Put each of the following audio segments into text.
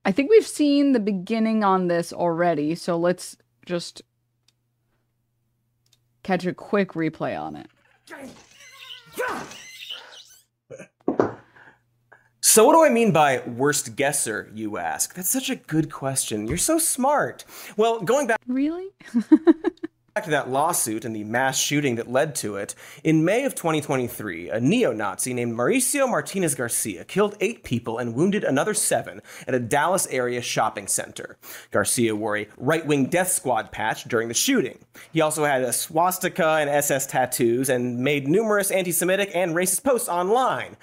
I think we've seen the beginning on this already, so let's just catch a quick replay on it. So what do I mean by worst guesser, you ask? That's such a good question. You're so smart. Well, going back Really? to that lawsuit and the mass shooting that led to it, in May of 2023, a neo-Nazi named Mauricio Martinez Garcia killed 8 people and wounded another 7 at a Dallas area shopping center. Garcia wore a right-wing death squad patch during the shooting. He also had a swastika and SS tattoos and made numerous anti-Semitic and racist posts online.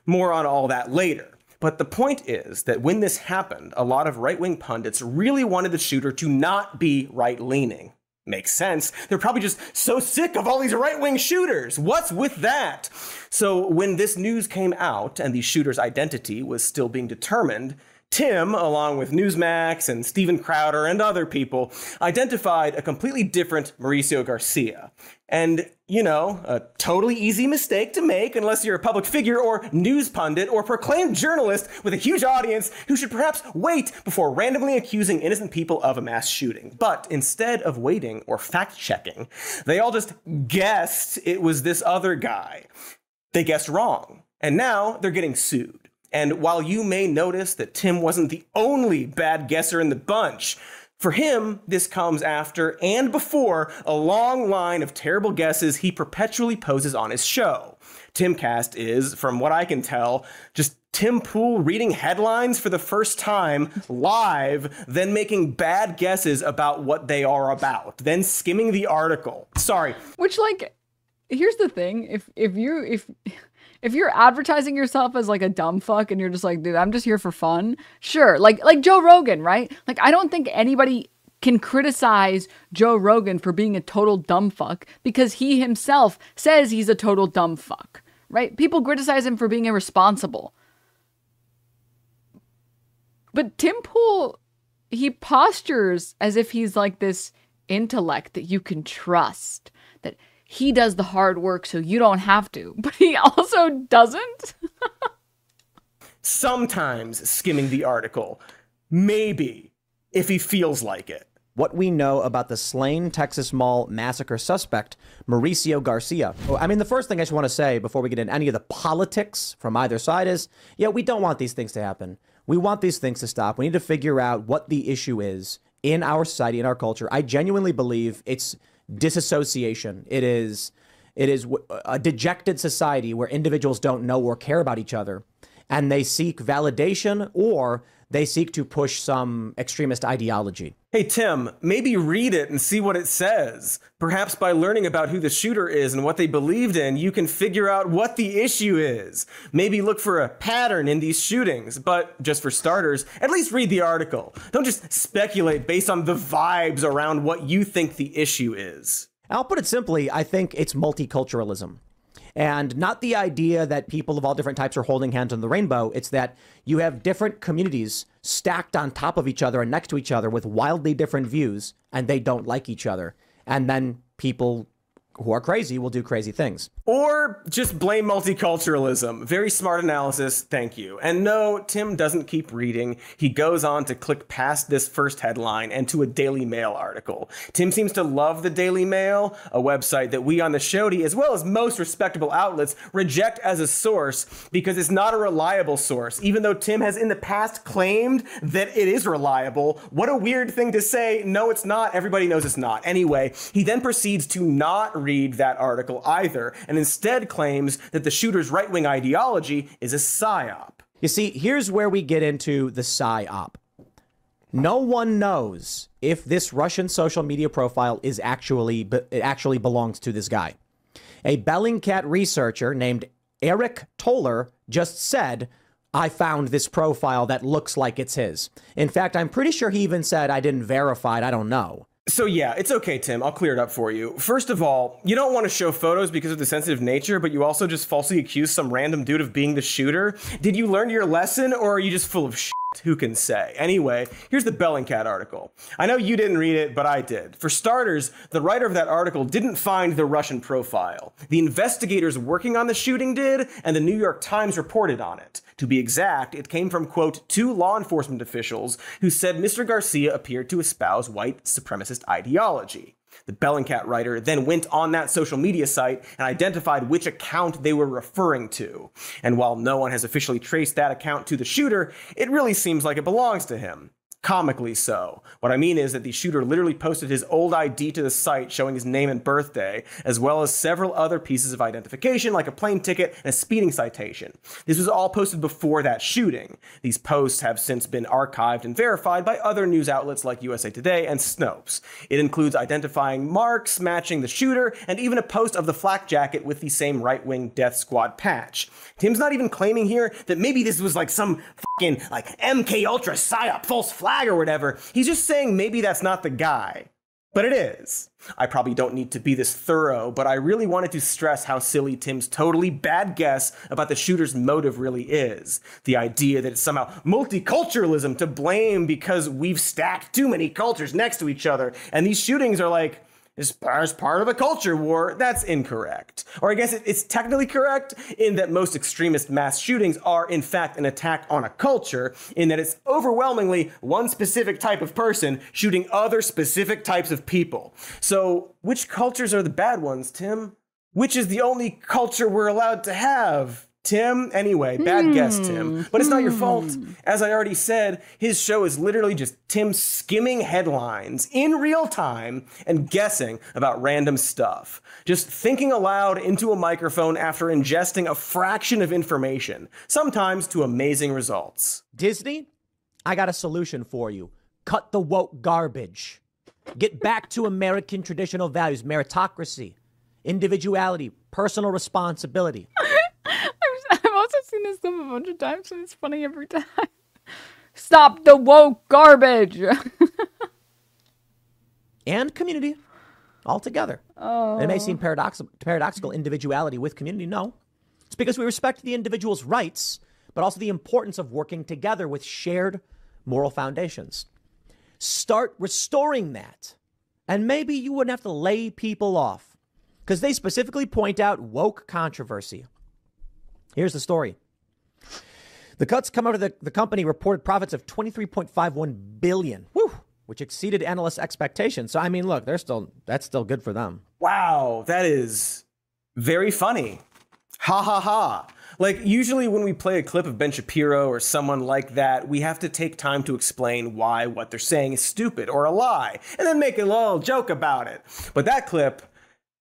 More on all that later. But the point is that when this happened, a lot of right-wing pundits really wanted the shooter to not be right-leaning. Makes sense. They're probably just so sick of all these right-wing shooters. What's with that? So when this news came out and the shooter's identity was still being determined, Tim, along with Newsmax and Steven Crowder and other people, identified a completely different Mauricio Garcia. And, you know, a totally easy mistake to make unless you're a public figure or news pundit or proclaimed journalist with a huge audience who should perhaps wait before randomly accusing innocent people of a mass shooting. But instead of waiting or fact-checking, they all just guessed it was this other guy. They guessed wrong, and now they're getting sued. And while you may notice that Tim wasn't the only bad guesser in the bunch, for him, this comes after and before a long line of terrible guesses he perpetually poses on his show. Timcast is, from what I can tell, just Tim Pool reading headlines for the first time live, then making bad guesses about what they are about, then skimming the article. Sorry. Which, like, here's the thing. If you're advertising yourself as like a dumb fuck and you're just like, dude, I'm just here for fun. Sure. Like Joe Rogan, right? Like, I don't think anybody can criticize Joe Rogan for being a total dumb fuck because he himself says he's a total dumb fuck, right? People criticize him for being irresponsible. But Tim Pool, he postures as if he's like this intellect that you can trust, that he does the hard work so you don't have to, but he also doesn't. Sometimes skimming the article. Maybe, if he feels like it. What we know about the slain Texas Mall massacre suspect, Mauricio Garcia. I mean, the first thing I just want to say before we get into any of the politics from either side is, yeah, we don't want these things to happen. We want these things to stop. We need to figure out what the issue is in our society, in our culture. I genuinely believe it's disassociation. It is a dejected society where individuals don't know or care about each other, and they seek validation or they seek to push some extremist ideology. Hey, Tim, maybe read it and see what it says. Perhaps by learning about who the shooter is and what they believed in, you can figure out what the issue is. Maybe look for a pattern in these shootings. But just for starters, at least read the article. Don't just speculate based on the vibes around what you think the issue is. I'll put it simply, I think it's multiculturalism. And not the idea that people of all different types are holding hands on the rainbow. It's that you have different communities stacked on top of each other and next to each other with wildly different views, and they don't like each other. And then people who are crazy will do crazy things. Or just blame multiculturalism. Very smart analysis, thank you. And no, Tim doesn't keep reading. He goes on to click past this first headline and to a Daily Mail article. Tim seems to love the Daily Mail, a website that we on the Shody, as well as most respectable outlets, reject as a source because it's not a reliable source. Even though Tim has in the past claimed that it is reliable, what a weird thing to say. No, it's not. Everybody knows it's not. Anyway, he then proceeds to not read that article either, and instead claims that the shooter's right-wing ideology is a psyop. You see, here's where we get into the psyop. No one knows if this Russian social media profile is it actually belongs to this guy. A Bellingcat researcher named Eric Toller just said, I found this profile that looks like it's his. In fact, I'm pretty sure he even said, I didn't verify it, I don't know. So yeah, it's okay, Tim. I'll clear it up for you. First of all, you don't want to show photos because of the sensitive nature, but you also just falsely accuse some random dude of being the shooter. Did you learn your lesson, or are you just full of shit? Who can say? Anyway, here's the Bellingcat article. I know you didn't read it, but I did. For starters, the writer of that article didn't find the Russian profile. The investigators working on the shooting did, and the New York Times reported on it. To be exact, it came from, quote, 2 law enforcement officials who said Mr. Garcia appeared to espouse white supremacist ideology. The Bellingcat writer then went on that social media site and identified which account they were referring to. And while no one has officially traced that account to the shooter, it really seems like it belongs to him. Comically so. What I mean is that the shooter literally posted his old ID to the site showing his name and birthday, as well as several other pieces of identification like a plane ticket and a speeding citation. This was all posted before that shooting. These posts have since been archived and verified by other news outlets like USA Today and Snopes. It includes identifying marks matching the shooter and even a post of the flak jacket with the same right-wing death squad patch. Tim's not even claiming here that maybe this was like some fucking like MK Ultra psyop false flag or whatever. He's just saying maybe that's not the guy. But it is. I probably don't need to be this thorough, but I really wanted to stress how silly Tim's totally bad guess about the shooter's motive really is. The idea that it's somehow multiculturalism to blame because we've stacked too many cultures next to each other, and these shootings are like, as part of a culture war, that's incorrect. Or I guess it's technically correct in that most extremist mass shootings are in fact an attack on a culture, in that it's overwhelmingly one specific type of person shooting other specific types of people. So which cultures are the bad ones, Tim? Which is the only culture we're allowed to have? Tim? Anyway, bad guess, Tim. But it's not your fault. As I already said, his show is literally just Tim skimming headlines in real time and guessing about random stuff. Just thinking aloud into a microphone after ingesting a fraction of information, sometimes to amazing results. Disney, I got a solution for you. Cut the woke garbage. Get back to American traditional values, meritocracy, individuality, personal responsibility. I've also seen this clip a bunch of times, and it's funny every time. Stop the woke garbage. And community altogether. Oh. It may seem paradoxical individuality with community. No, it's because we respect the individual's rights, but also the importance of working together with shared moral foundations. Start restoring that. And maybe you wouldn't have to lay people off, because they specifically point out woke controversy. Here's the story. The cuts come out of the company reported profits of $23.51 billion, which exceeded analysts' expectations. So, I mean, look, that's still good for them. Wow, that is very funny. Ha ha ha. Like, usually when we play a clip of Ben Shapiro or someone like that, we have to take time to explain why what they're saying is stupid or a lie, and then make a little joke about it. But that clip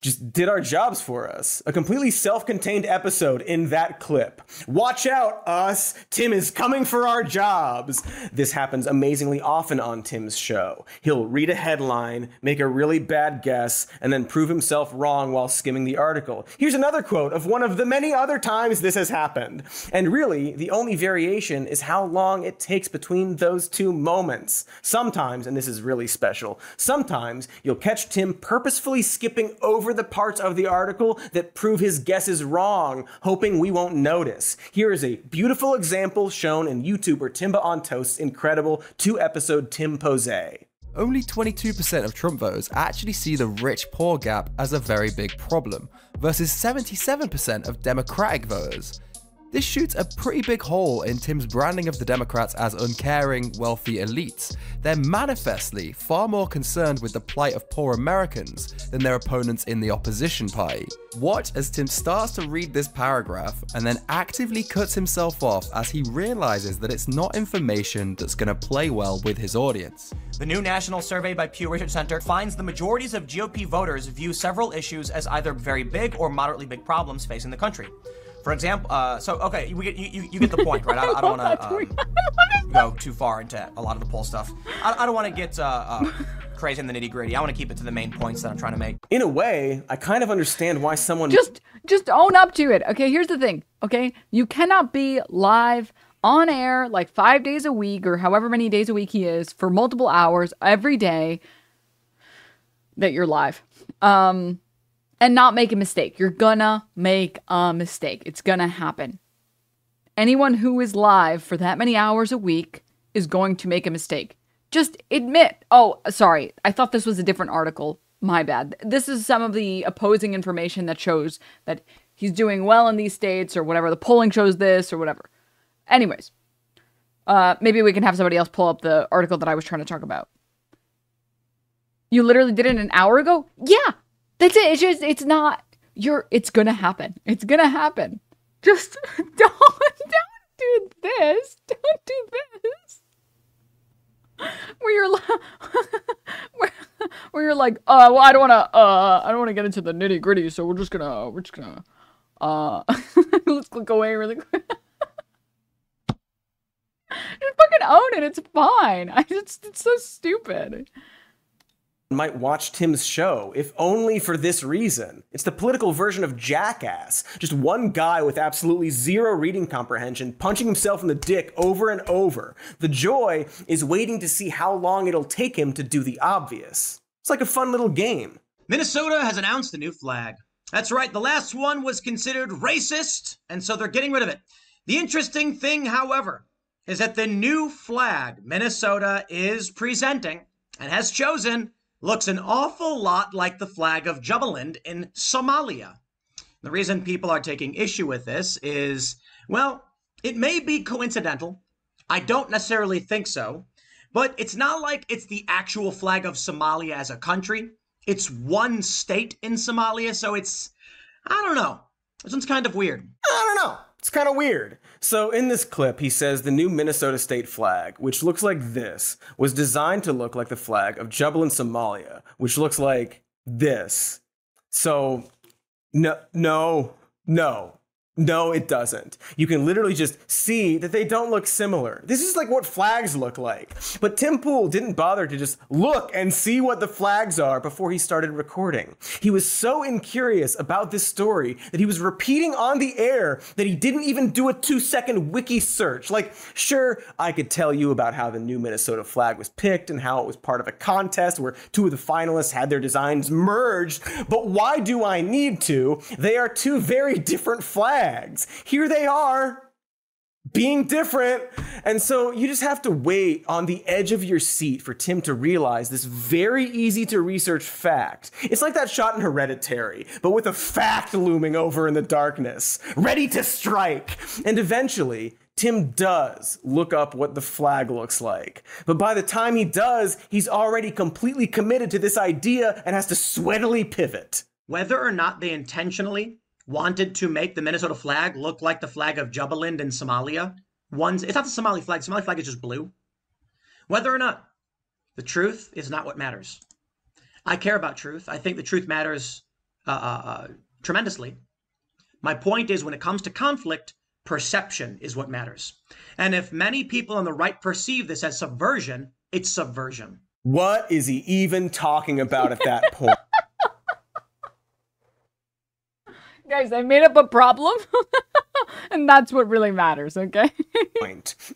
just did our jobs for us. A completely self-contained episode in that clip. Watch out, us. Tim is coming for our jobs. This happens amazingly often on Tim's show. He'll read a headline, make a really bad guess, and then prove himself wrong while skimming the article. Here's another quote of one of the many other times this has happened. And really, the only variation is how long it takes between those two moments. Sometimes, and this is really special, sometimes you'll catch Tim purposefully skipping over the parts of the article that prove his guesses wrong, hoping we won't notice. Here is a beautiful example shown in YouTuber Timba on Toast's incredible 2-episode Timpose. Only 22% of Trump voters actually see the rich-poor gap as a very big problem, versus 77% of Democratic voters. This shoots a pretty big hole in Tim's branding of the Democrats as uncaring, wealthy elites. They're manifestly far more concerned with the plight of poor Americans than their opponents in the opposition party. Watch as Tim starts to read this paragraph and then actively cuts himself off as he realizes that it's not information that's going to play well with his audience. The new national survey by Pew Research Center finds the majorities of GOP voters view several issues as either very big or moderately big problems facing the country. For example, okay, you get the point, right? I don't want to go too far into a lot of the poll stuff. I don't want to get crazy in the nitty gritty. I want to keep it to the main points that I'm trying to make. In a way, I kind of understand why someone just own up to it. Okay, here's the thing. Okay, you cannot be live on air like 5 days a week or however many days a week he is for multiple hours every day that you're live. And not make a mistake. You're gonna make a mistake. It's gonna happen. Anyone who is live for that many hours a week is going to make a mistake. Just admit, oh, sorry, I thought this was a different article. My bad. This is some of the opposing information that shows that he's doing well in these states or whatever. The polling shows this or whatever. Anyways, maybe we can have somebody else pull up the article that I was trying to talk about. You literally did it an hour ago? Yeah, that's it. It's just, it's gonna happen. It's gonna happen. Just don't do this. Don't do this. Where you're like, well, I don't want to get into the nitty gritty, so we're just gonna, let's click away really quick. Just fucking own it. It's fine. It's so stupid. Might watch Tim's show, if only for this reason. It's the political version of Jackass. Just one guy with absolutely zero reading comprehension punching himself in the dick over and over. The joy is waiting to see how long it'll take him to do the obvious. It's like a fun little game. Minnesota has announced a new flag. That's right, the last one was considered racist, and so they're getting rid of it. The interesting thing, however, is that the new flag Minnesota is presenting and has chosen looks an awful lot like the flag of Jubaland in Somalia. The reason people are taking issue with this is, well, it may be coincidental. I don't necessarily think so, but it's not like it's the actual flag of Somalia as a country. It's one state in Somalia, so it's, I don't know. This one's kind of weird. I don't know. It's kind of weird. So in this clip, he says the new Minnesota state flag, which looks like this, was designed to look like the flag of Jubaland, Somalia, which looks like this. So no, it doesn't. You can literally just see that they don't look similar. This is like what flags look like. But Tim Pool didn't bother to just look and see what the flags are before he started recording. He was so incurious about this story that he was repeating on the air that he didn't even do a 2-second wiki search. Like, sure, I could tell you about how the new Minnesota flag was picked and how it was part of a contest where 2 of the finalists had their designs merged, but why do I need to? They are 2 very different flags. Here they are, being different. And so you just have to wait on the edge of your seat for Tim to realize this very easy to research fact. It's like that shot in Hereditary, but with a fact looming over in the darkness, ready to strike. And eventually, Tim does look up what the flag looks like. But by the time he does, he's already completely committed to this idea and has to sweatily pivot. Whether or not they intentionally wanted to make the Minnesota flag look like the flag of Jubaland in Somalia. It's not the Somali flag. The Somali flag is just blue. Whether or not, the truth is not what matters. I care about truth. I think the truth matters tremendously. My point is, when it comes to conflict, perception is what matters. And if many people on the right perceive this as subversion, it's subversion. What is he even talking about at that point? Guys, I made up a problem, and that's what really matters, okay?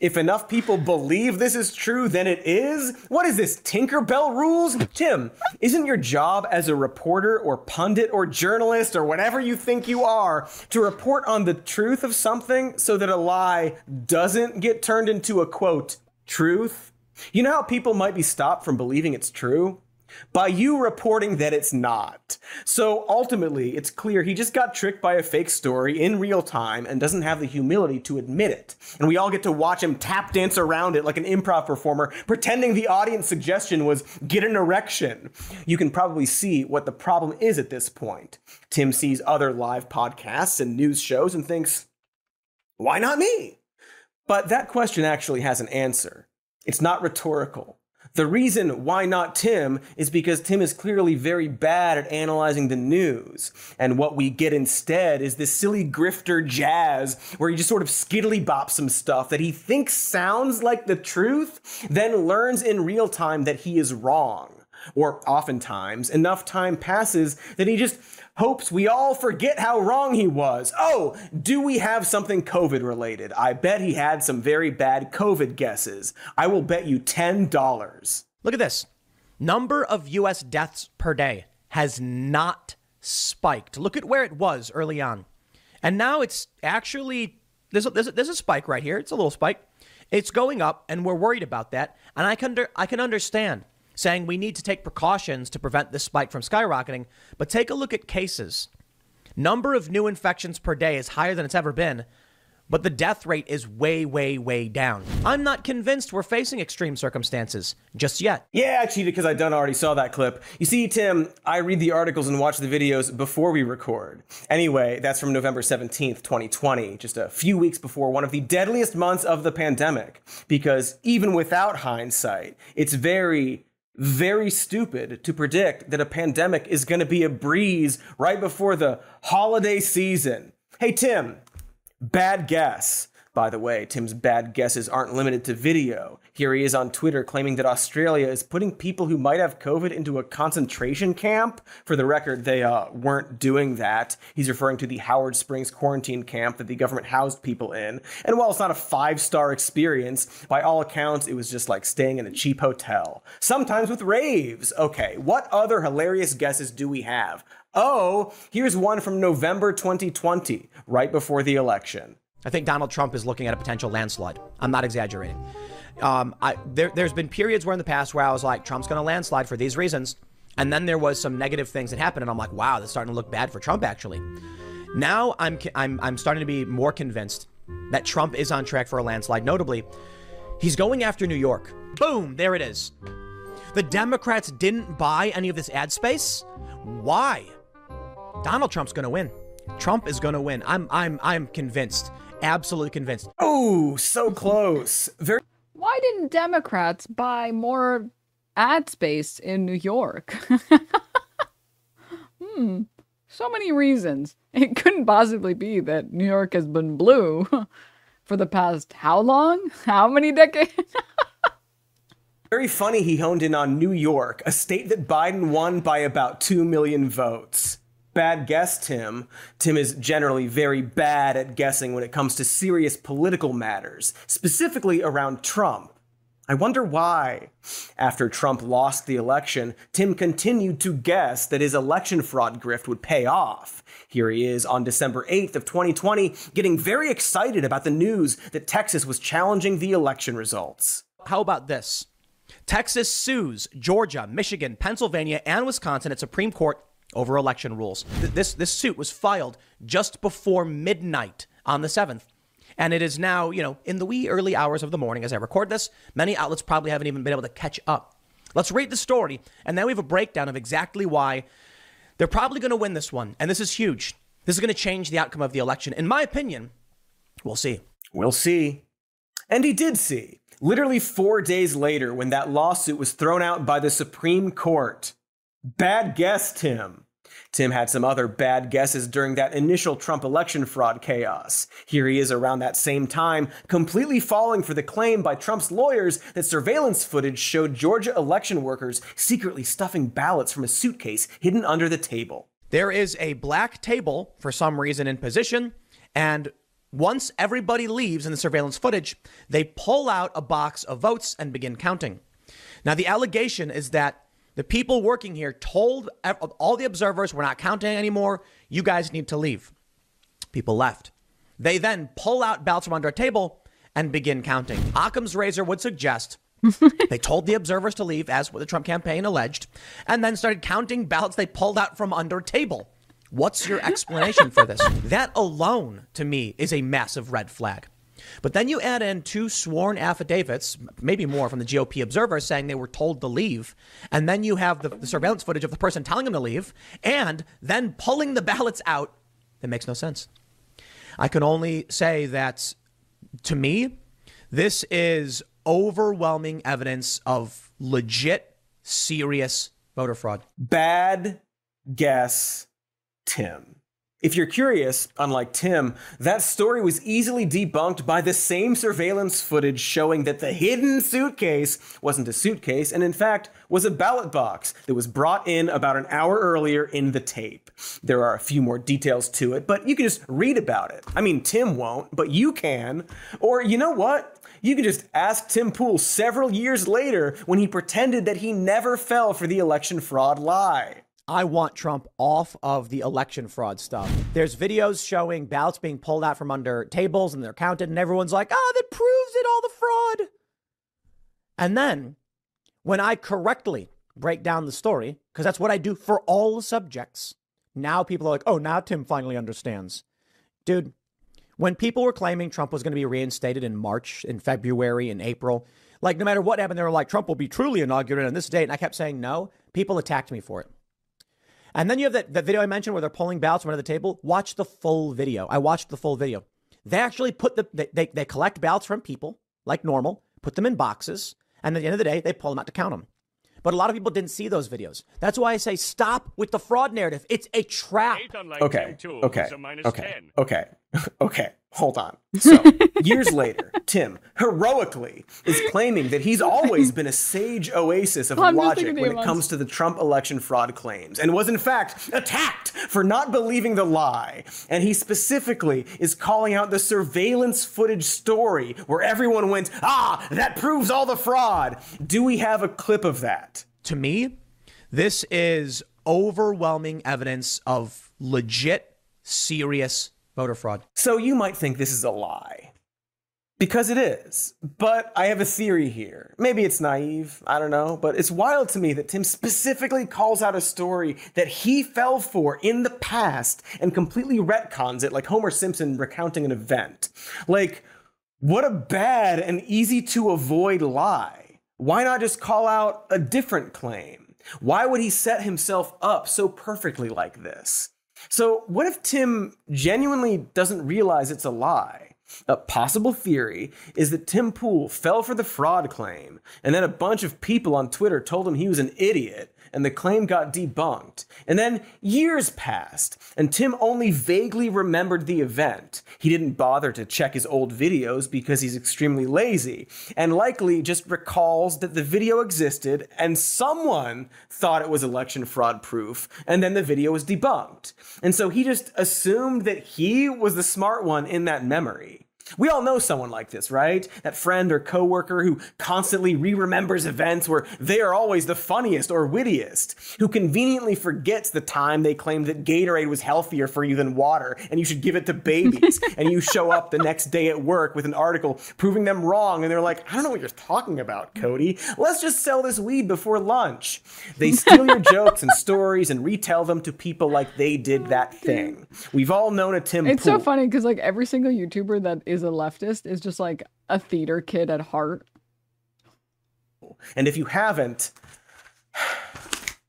If enough people believe this is true, then it is? What is this, Tinkerbell rules? Tim, isn't your job as a reporter or pundit or journalist or whatever you think you are to report on the truth of something so that a lie doesn't get turned into a, quote, truth? You know how people might be stopped from believing it's true? By you reporting that it's not. So ultimately, it's clear he just got tricked by a fake story in real time and doesn't have the humility to admit it. And we all get to watch him tap dance around it like an improv performer, pretending the audience suggestion was get an erection. You can probably see what the problem is at this point. Tim sees other live podcasts and news shows and thinks, why not me? But that question actually has an answer. It's not rhetorical. The reason why not Tim is because Tim is clearly very bad at analyzing the news. And what we get instead is this silly grifter jazz where he just sort of skiddly bops some stuff that he thinks sounds like the truth, then learns in real time that he is wrong. Or oftentimes, enough time passes that he just hopes we all forget how wrong he was. Oh, do we have something COVID related? I bet he had some very bad COVID guesses. I will bet you $10. Look at this. Number of U.S. deaths per day has not spiked. Look at where it was early on. And now it's actually, there's a spike right here. It's a little spike. It's going up, and we're worried about that. And I can understand saying we need to take precautions to prevent this spike from skyrocketing. But take a look at cases. Number of new infections per day is higher than it's ever been, but the death rate is way, way, way down. I'm not convinced we're facing extreme circumstances just yet. Yeah, I cheated because I done already saw that clip. You see, Tim, I read the articles and watch the videos before we record. Anyway, that's from November 17th, 2020, just a few weeks before one of the deadliest months of the pandemic. Because even without hindsight, it's very, very stupid to predict that a pandemic is going to be a breeze right before the holiday season. Hey, Tim. Bad guess. By the way, Tim's bad guesses aren't limited to video. Here he is on Twitter claiming that Australia is putting people who might have COVID into a concentration camp. For the record, they weren't doing that. He's referring to the Howard Springs quarantine camp that the government housed people in. And while it's not a 5-star experience, by all accounts, it was just like staying in a cheap hotel. Sometimes with raves. Okay, what other hilarious guesses do we have? Oh, here's one from November 2020, right before the election. I think Donald Trump is looking at a potential landslide. I'm not exaggerating. There's been periods where in the past where I was like, Trump's going to landslide for these reasons. And then there was some negative things that happened. And I'm like, wow, that's starting to look bad for Trump, actually. Now I'm starting to be more convinced that Trump is on track for a landslide. Notably, he's going after New York. Boom, there it is. The Democrats didn't buy any of this ad space. Why? Donald Trump's going to win. Trump is going to win. I'm convinced. Absolutely convinced. Oh, so close. Why didn't Democrats buy more ad space in New York? So many reasons. It couldn't possibly be that New York has been blue for the past how long? How many decades? Very funny he honed in on New York, a state that Biden won by about 2 million votes. Bad guess, Tim. Tim is generally very bad at guessing when it comes to serious political matters, specifically around Trump. I wonder why. After Trump lost the election, Tim continued to guess that his election fraud grift would pay off. Here he is on December 8th of 2020, getting very excited about the news that Texas was challenging the election results. How about this? Texas sues Georgia, Michigan, Pennsylvania, and Wisconsin at Supreme Court over election rules. This suit was filed just before midnight on the 7th. And it is now, in the wee early hours of the morning as I record this. Many outlets probably haven't even been able to catch up. Let's read the story, and then we have a breakdown of exactly why they're probably going to win this one. And this is huge. This is going to change the outcome of the election. In my opinion, we'll see. We'll see. And he did see. Literally 4 days later, when that lawsuit was thrown out by the Supreme Court. Bad guess, Tim. Tim had some other bad guesses during that initial Trump election fraud chaos. Here he is around that same time, completely falling for the claim by Trump's lawyers that surveillance footage showed Georgia election workers secretly stuffing ballots from a suitcase hidden under the table. There is a black table, for some reason, in position, and once everybody leaves in the surveillance footage, they pull out a box of votes and begin counting. Now, the allegation is that the people working here told all the observers, we're not counting anymore. You guys need to leave. People left. They then pull out ballots from under a table and begin counting. Occam's razor would suggest they told the observers to leave, as what the Trump campaign alleged, and then started counting ballots they pulled out from under a table. What's your explanation for this? That alone, to me, is a massive red flag. But then you add in 2 sworn affidavits, maybe more, from the GOP observers saying they were told to leave. And then you have the surveillance footage of the person telling them to leave and then pulling the ballots out. That makes no sense. I can only say that, to me, this is overwhelming evidence of legit, serious voter fraud. Bad guess, Tim. If you're curious, unlike Tim, that story was easily debunked by the same surveillance footage showing that the hidden suitcase wasn't a suitcase and in fact was a ballot box that was brought in about an hour earlier in the tape. There are a few more details to it, but you can just read about it. I mean, Tim won't, but you can. Or you know what? You can just ask Tim Pool several years later when he pretended that he never fell for the election fraud lie. I want Trump off of the election fraud stuff. There's videos showing ballots being pulled out from under tables and they're counted and everyone's like, oh, that proves it, all the fraud. And then when I correctly break down the story, because that's what I do for all subjects, now people are like, oh, now Tim finally understands. Dude, when people were claiming Trump was going to be reinstated in March, in February, in April, like no matter what happened, they were like, Trump will be truly inaugurated on this date. And I kept saying no. People attacked me for it. And then you have that video I mentioned where they're pulling ballots from under the table. Watch the full video. I watched the full video. They actually they collect ballots from people like normal, put them in boxes. And at the end of the day, they pull them out to count them. But a lot of people didn't see those videos. That's why I say stop with the fraud narrative. It's a trap. Okay. Hold on. So, years later, Tim heroically is claiming that he's always been a sage oasis of logic when it comes to the Trump election fraud claims and was in fact attacked for not believing the lie. And he specifically is calling out the surveillance footage story where everyone went, that proves all the fraud. Do we have a clip of that? To me, this is overwhelming evidence of legit, serious voter fraud. So you might think this is a lie. Because it is. But I have a theory here. Maybe it's naive, I don't know. But it's wild to me that Tim specifically calls out a story that he fell for in the past and completely retcons it like Homer Simpson recounting an event. Like, what a bad and easy to avoid lie. Why not just call out a different claim? Why would he set himself up so perfectly like this? So what if Tim genuinely doesn't realize it's a lie? A possible theory is that Tim Pool fell for the fraud claim, and then a bunch of people on Twitter told him he was an idiot, and the claim got debunked. And then years passed, and Tim only vaguely remembered the event. He didn't bother to check his old videos because he's extremely lazy, and likely just recalls that the video existed and someone thought it was election fraud proof, and then the video was debunked. And so he just assumed that he was the smart one in that memory. We all know someone like this, right? That friend or coworker who constantly re-remembers events where they are always the funniest or wittiest, who conveniently forgets the time they claimed that Gatorade was healthier for you than water and you should give it to babies, and you show up the next day at work with an article proving them wrong, and they're like, I don't know what you're talking about, Cody. Let's just sell this weed before lunch. They steal your jokes and stories and retell them to people like they did that thing. We've all known a Tim Pool. It's so funny because like every single YouTuber that is a leftist is just like a theater kid at heart. And if you haven't,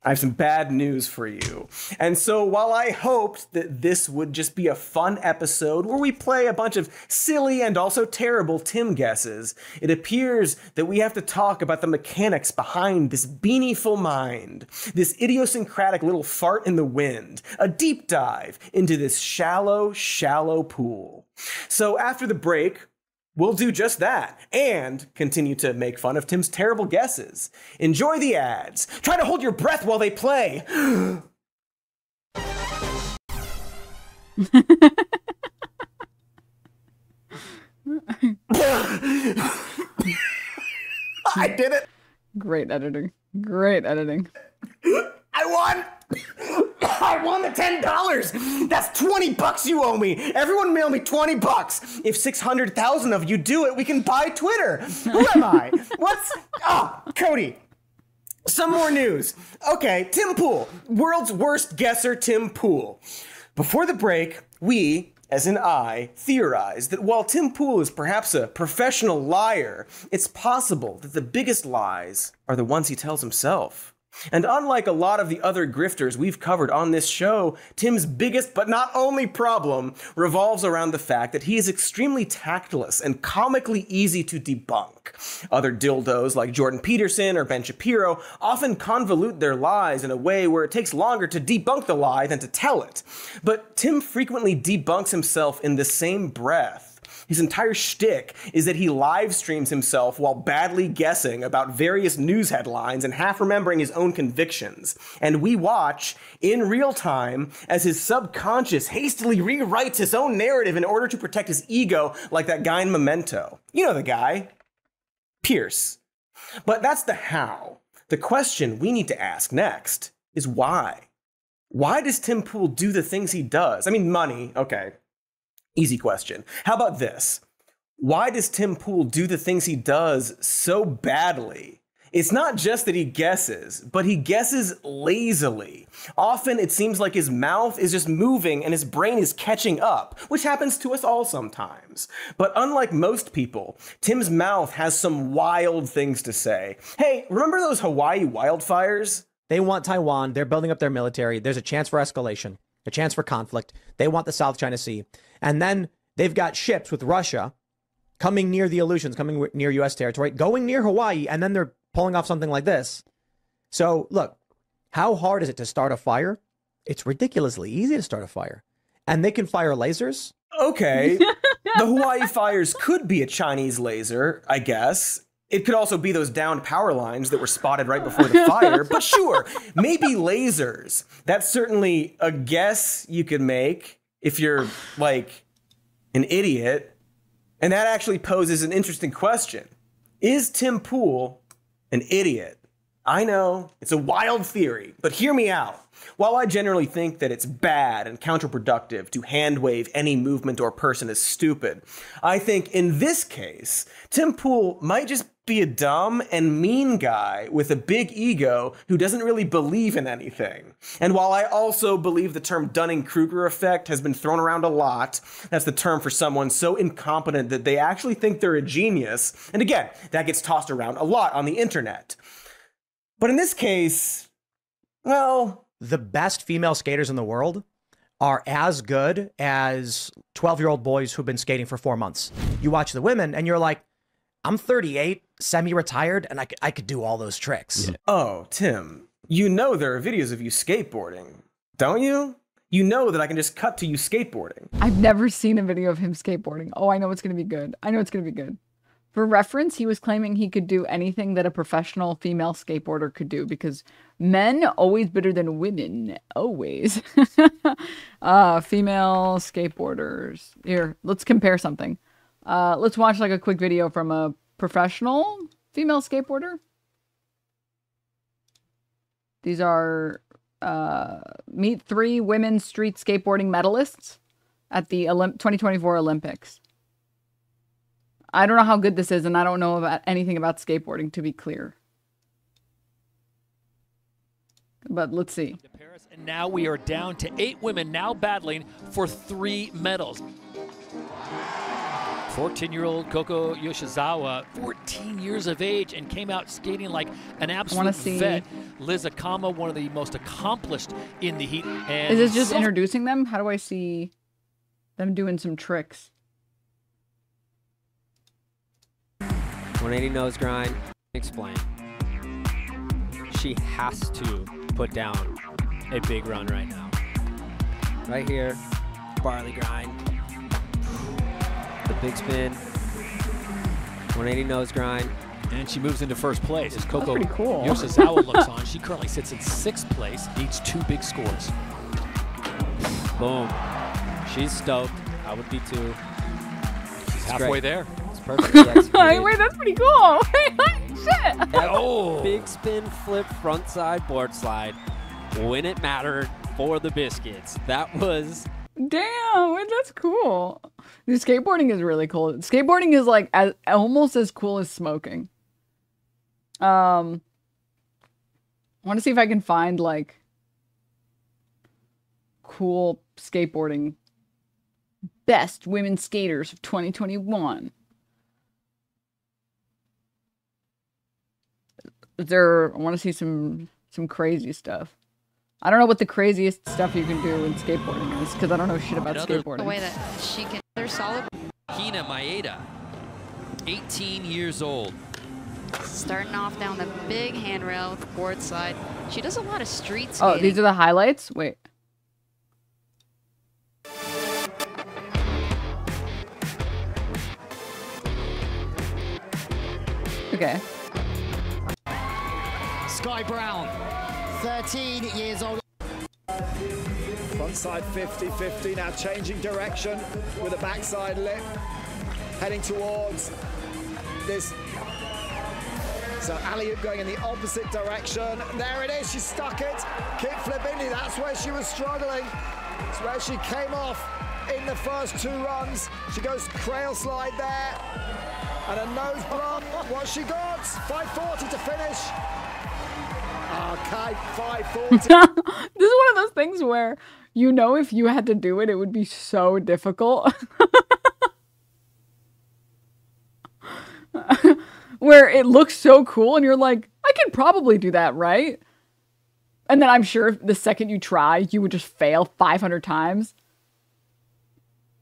I have some bad news for you. And so while I hoped that this would just be a fun episode where we play a bunch of silly and also terrible Tim guesses, it appears that we have to talk about the mechanics behind this beanieful mind, this idiosyncratic little fart in the wind, a deep dive into this shallow, shallow pool. So after the break, we'll do just that and continue to make fun of Tim's terrible guesses. Enjoy the ads. Try to hold your breath while they play. I did it. Great editing. Great editing. I won. I won the $10. That's $20 you owe me. Everyone mail me $20. If 600,000 of you do it, we can buy Twitter. Who am I? What's... Oh, Cody. Some more news. Okay, Tim Pool. World's worst guesser, Tim Pool. Before the break, we, as in I, theorized that while Tim Pool is perhaps a professional liar, it's possible that the biggest lies are the ones he tells himself. And unlike a lot of the other grifters we've covered on this show, Tim's biggest but not only problem revolves around the fact that he is extremely tactless and comically easy to debunk. Other dildos like Jordan Peterson or Ben Shapiro often convolute their lies in a way where it takes longer to debunk the lie than to tell it. But Tim frequently debunks himself in the same breath. His entire shtick is that he live streams himself while badly guessing about various news headlines and half remembering his own convictions. And we watch, in real time, as his subconscious hastily rewrites his own narrative in order to protect his ego, like that guy in Memento. You know the guy. Pierce. But that's the how. The question we need to ask next is why. Why does Tim Pool do the things he does? I mean, money, okay. Easy question. How about this? Why does Tim Pool do the things he does so badly? It's not just that he guesses, but he guesses lazily. Often it seems like his mouth is just moving and his brain is catching up, which happens to us all sometimes. But unlike most people, Tim's mouth has some wild things to say. Hey, remember those Hawaii wildfires? They want Taiwan. They're building up their military. There's a chance for escalation, a chance for conflict. They want the South China Sea. And then they've got ships with Russia coming near the Aleutians, coming near U.S. territory, going near Hawaii, and then they're pulling off something like this. So, look, how hard is it to start a fire? It's ridiculously easy to start a fire. And they can fire lasers. Okay, the Hawaii fires could be a Chinese laser, I guess. It could also be those downed power lines that were spotted right before the fire. But sure, maybe lasers. That's certainly a guess you could make if you're, like, an idiot. And that actually poses an interesting question. Is Tim Pool an idiot? I know, it's a wild theory, but hear me out. While I generally think that it's bad and counterproductive to hand-wave any movement or person as stupid, I think in this case, Tim Pool might just be a dumb and mean guy with a big ego who doesn't really believe in anything. And while I also believe the term Dunning-Kruger effect has been thrown around a lot, that's the term for someone so incompetent that they actually think they're a genius. And again, that gets tossed around a lot on the internet. But in this case, well, the best female skaters in the world are as good as 12-year-old boys who've been skating for 4 months. You watch the women and you're like, I'm 38, semi-retired, and I could do all those tricks. Yeah. Oh, Tim, you know there are videos of you skateboarding, don't you? You know that I can just cut to you skateboarding. I've never seen a video of him skateboarding. Oh, I know it's going to be good. I know it's going to be good. For reference, he was claiming he could do anything that a professional female skateboarder could do because men always better than women. Always. Female skateboarders. Here, let's compare something. Let's watch like a quick video from a professional female skateboarder. These are meet 3 women street skateboarding medalists at the 2024 Olympics. I don't know how good this is, and I don't know about anything about skateboarding, to be clear. But let's see. And now we are down to 8 women now battling for 3 medals. 14-year-old Koko Yoshizawa, 14 years of age, and came out skating like an absolute vet. Liz Akama, one of the most accomplished in the heat. And is this just introducing them? How do I see them doing some tricks? 180 nose grind. Explain. She has to put down a big run right now. Right here, barley grind. The big spin. 180 nose grind. And she moves into first place as Koko cool. Yoshizawa looks on. She currently sits in 6th place, needs 2 big scores. Boom. She's stoked. I would be too. She's halfway there. Perfect. Wait, that's pretty cool. Shit. Oh. Big spin, flip, front side, board slide. When it mattered for the biscuits. That was... Damn, that's cool. Dude, skateboarding is really cool. Skateboarding is like almost as cool as smoking. I want to see if I can find like cool skateboarding. Best women skaters of 2021. I want to see some crazy stuff. I don't know what the craziest stuff you can do in skateboarding is because I don't know shit about skateboarding. The way that she can, they're solid. Hina Maeda, 18 years old. Starting off down the big handrail with the board slide. She does a lot of street skating. Oh, these are the highlights? Wait. Okay. Sky Brown, 13 years old. Frontside 50-50, now changing direction with a backside lip, heading towards this So alley-oop going in the opposite direction. There it is, she stuck it. Kickflip Indy, that's where she was struggling. It's where she came off in the first 2 runs. She goes crail slide there. And a nose block. What she got? 540 to finish. Okay, 540. This is one of those things where, you know, if you had to do it, it would be so difficult. Where it looks so cool and you're like, I could probably do that, right? And then I'm sure the second you try, you would just fail 500 times.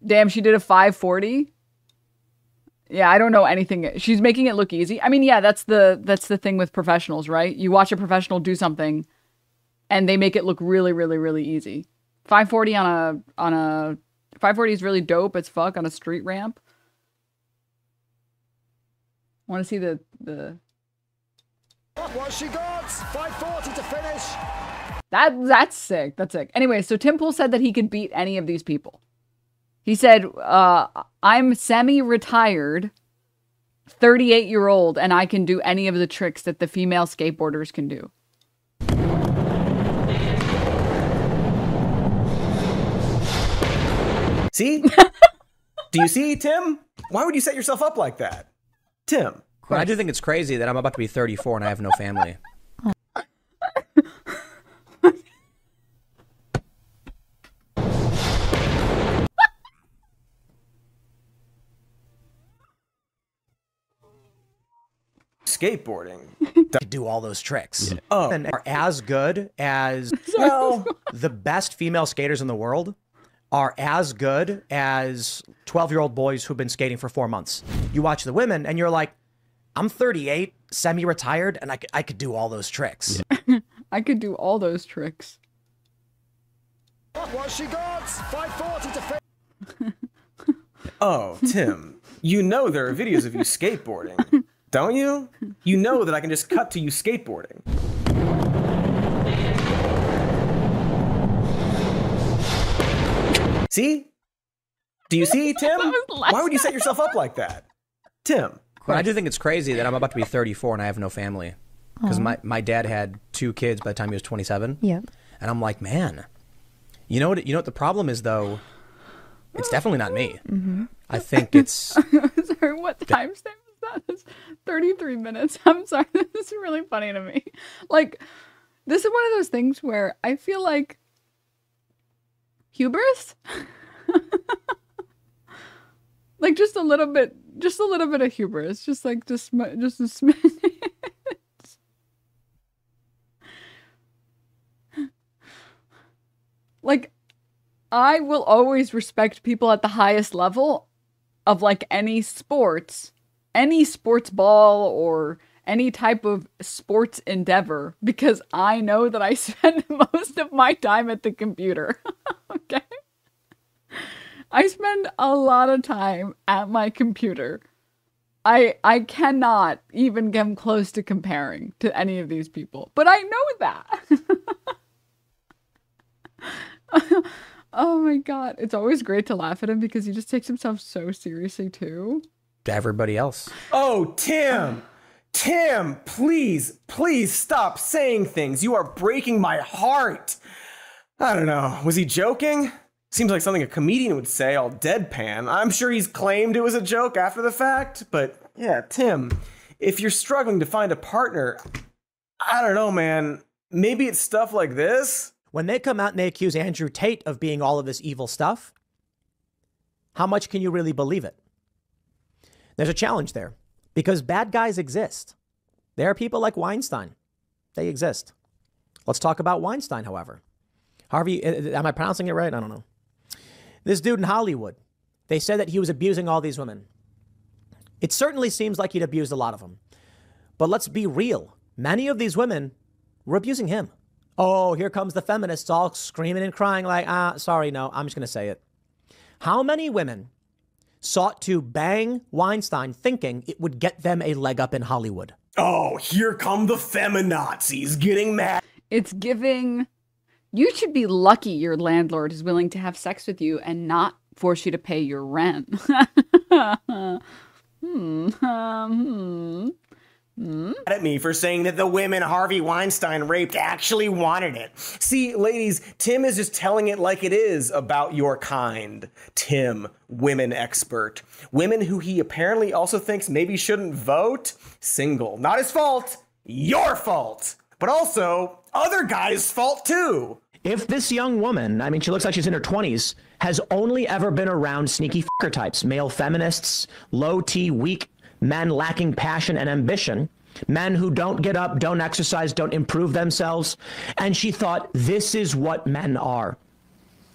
Damn, she did a 540. Yeah, I don't know anything. She's making it look easy. I mean, yeah, that's the thing with professionals, right? You watch a professional do something and they make it look really, really, really easy. 540 on a 540 is really dope as fuck on a street ramp. I want to see the What she got? 540 to finish. That's sick. That's sick. Anyway, so Tim Pool said that he could beat any of these people. He said, I'm semi-retired, 38-year-old, and I can do any of the tricks that the female skateboarders can do. See? Do you see, Tim? Why would you set yourself up like that? Tim. But I do think it's crazy that I'm about to be 34 and I have no family. Skateboarding. Do all those tricks. Yeah. Oh. And are as good as, well, the best female skaters in the world are as good as 12-year-old boys who've been skating for 4 months. You watch the women and you're like, I'm 38, semi-retired, and I could do all those tricks. Yeah. I could do all those tricks. What she got? 540 to finish. Oh, Tim, you know there are videos of you skateboarding, don't you? You know that I can just cut to you skateboarding. See? Do you see, Tim? Why would you set yourself up like that? Tim. But I do think it's crazy that I'm about to be 34 and I have no family. Because my dad had 2 kids by the time he was 27. Yeah. And I'm like, man, you know what the problem is, though? It's definitely not me. Mm-hmm. I think it's... Sorry, what timestamp is that? It's 33 minutes. I'm sorry. This is really funny to me. Like, this is one of those things where I feel like hubris? Like just a little bit of hubris. Just a smidge. Like, I will always respect people at the highest level of like any sports ball or any type of sports endeavor, because I know that I spend most of my time at the computer. Okay? I spend a lot of time at my computer. I cannot even come close to comparing to any of these people, but I know that. Oh my god, it's always great to laugh at him because he just takes himself so seriously too. To everybody else. Oh, Tim! Tim, please stop saying things. You are breaking my heart. I don't know, was he joking? Seems like something a comedian would say, all deadpan. I'm sure he's claimed it was a joke after the fact, but yeah, Tim, if you're struggling to find a partner, I don't know, man, maybe it's stuff like this? When they come out and they accuse Andrew Tate of being all of this evil stuff, how much can you really believe it? There's a challenge there, because bad guys exist. There are people like Weinstein. They exist. Let's talk about Weinstein, however. Harvey, am I pronouncing it right? I don't know. This dude in Hollywood, they said that he was abusing all these women. It certainly seems like he'd abused a lot of them. But let's be real. Many of these women were abusing him. Oh, here comes the feminists all screaming and crying like, sorry, no, I'm just going to say it. How many women sought to bang Weinstein thinking it would get them a leg up in Hollywood? Oh, here come the feminazis getting mad. It's giving... You should be lucky your landlord is willing to have sex with you and not force you to pay your rent. At me for saying that the women Harvey Weinstein raped actually wanted it. See, ladies, Tim is just telling it like it is about your kind. Tim, women expert. Women who he apparently also thinks maybe shouldn't vote. Single. Not his fault. Your fault. But also other guys' fault too. If this young woman, I mean, she looks like she's in her 20s, has only ever been around sneaky fucker types, male feminists, low T, weak men lacking passion and ambition, men who don't get up, don't exercise, don't improve themselves, and she thought this is what men are.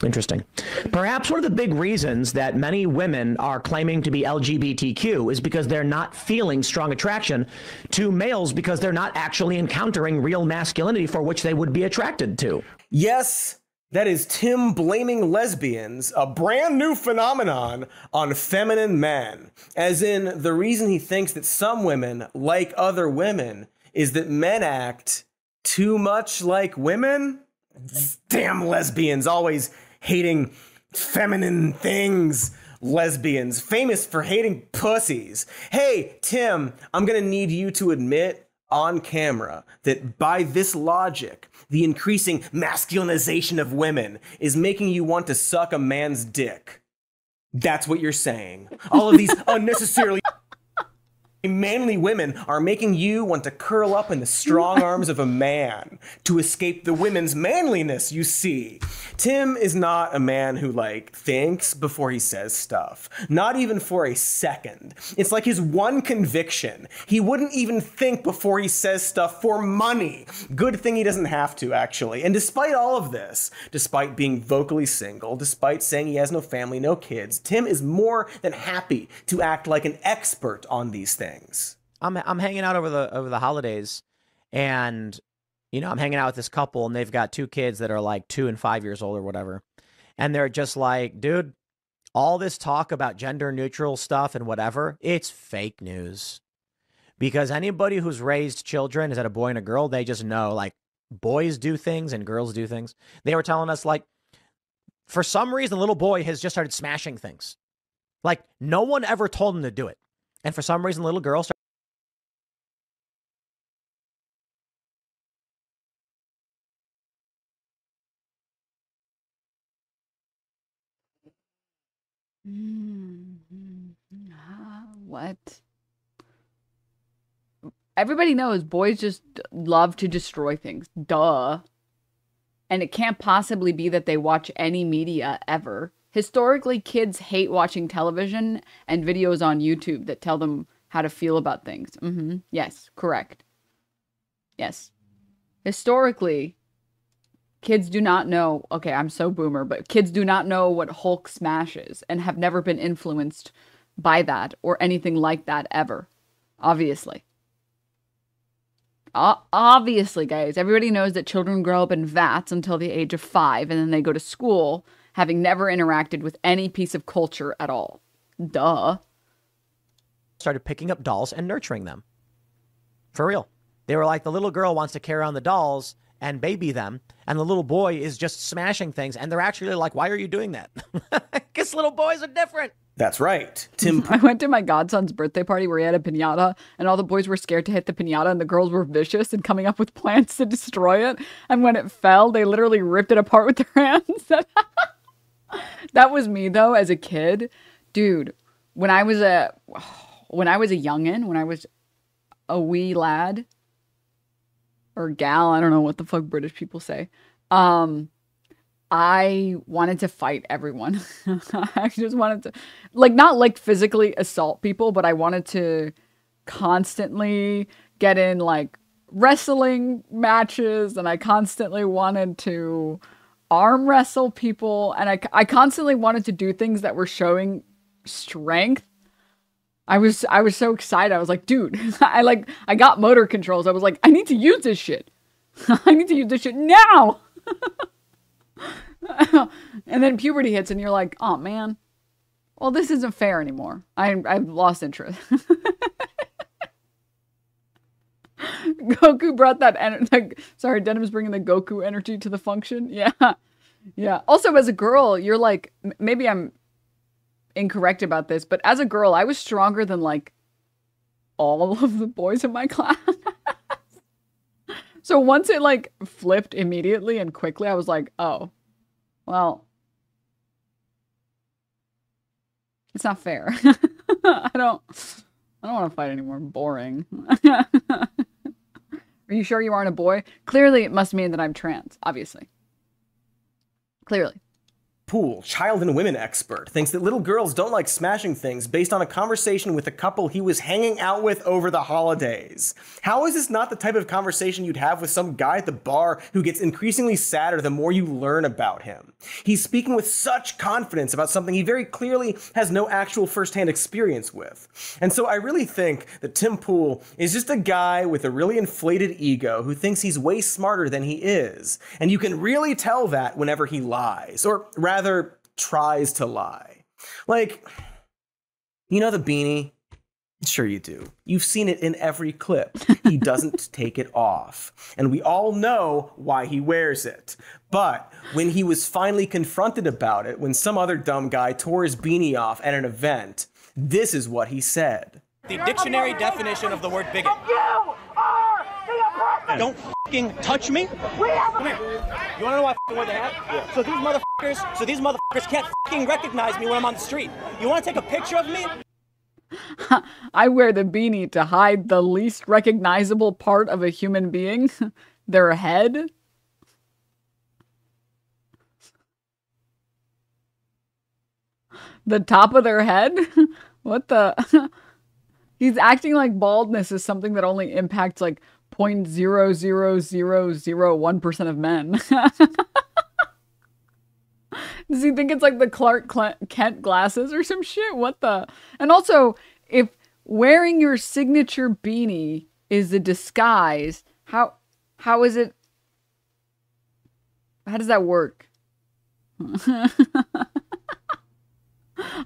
Interesting. Perhaps one of the big reasons that many women are claiming to be LGBTQ is because they're not feeling strong attraction to males because they're not actually encountering real masculinity for which they would be attracted to. Yes, that is Tim blaming lesbians, a brand new phenomenon, on feminine men. As in, the reason he thinks that some women like other women is that men act too much like women? Damn lesbians, always hating feminine things. Lesbians, famous for hating pussies. Hey, Tim, I'm gonna need you to admit on camera that by this logic, the increasing masculinization of women is making you want to suck a man's dick. That's what you're saying. All of these unnecessarily manly women are making you want to curl up in the strong arms of a man to escape the women's manliness, you see. Tim is not a man who, thinks before he says stuff. Not even for a second. It's like his one conviction. He wouldn't even think before he says stuff for money. Good thing he doesn't have to, actually. And despite all of this, despite being vocally single, despite saying he has no family, no kids, Tim is more than happy to act like an expert on these things. I'm hanging out over the holidays, and I'm hanging out with this couple, and they've got 2 kids that are 2 and 5 years old or whatever, and they're just like, dude, all this talk about gender neutral stuff and whatever, it's fake news. Because anybody who's raised children, is that a boy and a girl, they just know boys do things and girls do things. They were telling us for some reason, the little boy has just started smashing things. No one ever told him to do it. And for some reason, the little girl started. What? Everybody knows boys just love to destroy things. Duh. And it can't possibly be that they watch any media ever. Historically, kids hate watching television and videos on YouTube that tell them how to feel about things. Yes, correct. Yes. Historically, kids do not know. Okay, I'm so boomer, but kids do not know what Hulk smash is and have never been influenced by that or anything like that ever. Obviously. Obviously, guys. Everybody knows that children grow up in vats until the age of 5 and then they go to school having never interacted with any piece of culture at all. Duh. Started picking up dolls and nurturing them. For real. They were like, the little girl wants to carry around the dolls and baby them, and the little boy is just smashing things, and they're actually like, why are you doing that? Because little boys are different. That's right. Tim. I went to my godson's birthday party where he had a piñata, and all the boys were scared to hit the piñata, and the girls were vicious and coming up with plans to destroy it. And when it fell, they literally ripped it apart with their hands. That was me, though, as a kid. Dude, when I was a youngin', when I was a wee lad, or gal, I don't know what the fuck British people say, I wanted to fight everyone. I just wanted to, not physically assault people, but I wanted to constantly get in, wrestling matches, and I constantly wanted to arm wrestle people, and I constantly wanted to do things that were showing strength. I was so excited. I was like, dude, I got motor controls. I was like, I need to use this shit. I need to use this shit now. And then puberty hits and you're like, oh man, well, this isn't fair anymore. I've lost interest. Goku brought that sorry, Denim's bringing the Goku energy to the function. Yeah. Yeah. Also, as a girl, you're like, maybe I'm incorrect about this, but as a girl, I was stronger than all of the boys in my class. So once it like flipped immediately and quickly, I was like, oh, well, it's not fair. I don't want to fight anymore. Boring. Are you sure you aren't a boy? Clearly, it must mean that I'm trans, obviously. Clearly. Poole, child and women expert, thinks that little girls don't like smashing things based on a conversation with a couple he was hanging out with over the holidays. How is this not the type of conversation you'd have with some guy at the bar who gets increasingly sadder the more you learn about him? He's speaking with such confidence about something he very clearly has no actual firsthand experience with. And so I really think that Tim Poole is just a guy with a really inflated ego who thinks he's way smarter than he is. And you can really tell that whenever he lies, or rather tries to lie. Like, you know the beanie? Sure you do. You've seen it in every clip. He doesn't take it off. And we all know why he wears it. But when he was finally confronted about it, when some other dumb guy tore his beanie off at an event, this is what he said. The dictionary definition of the word bigot. Don't f***ing touch me. Come here. You wanna know why I wear the hat? Yeah. So these motherfuckers can't f***ing recognize me when I'm on the street. You wanna take a picture of me? I wear the beanie to hide the least recognizable part of a human being, their head. The top of their head? What the? He's acting like baldness is something that only impacts like 0.00001% of men. Does he think it's like the Clark Kent glasses or some shit? What the? And also, if wearing your signature beanie is a disguise, how is it? How does that work?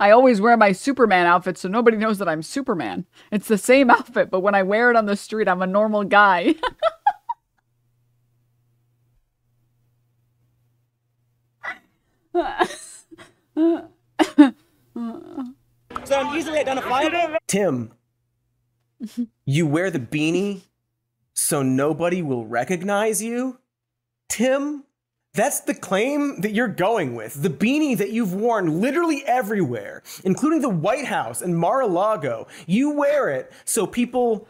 I always wear my Superman outfit so nobody knows that I'm Superman. It's the same outfit, but when I wear it on the street, I'm a normal guy. So I'm easily identifiable? Tim, you wear the beanie so nobody will recognize you? Tim? That's the claim that you're going with. The beanie that you've worn literally everywhere, including the White House and Mar-a-Lago. You wear it so people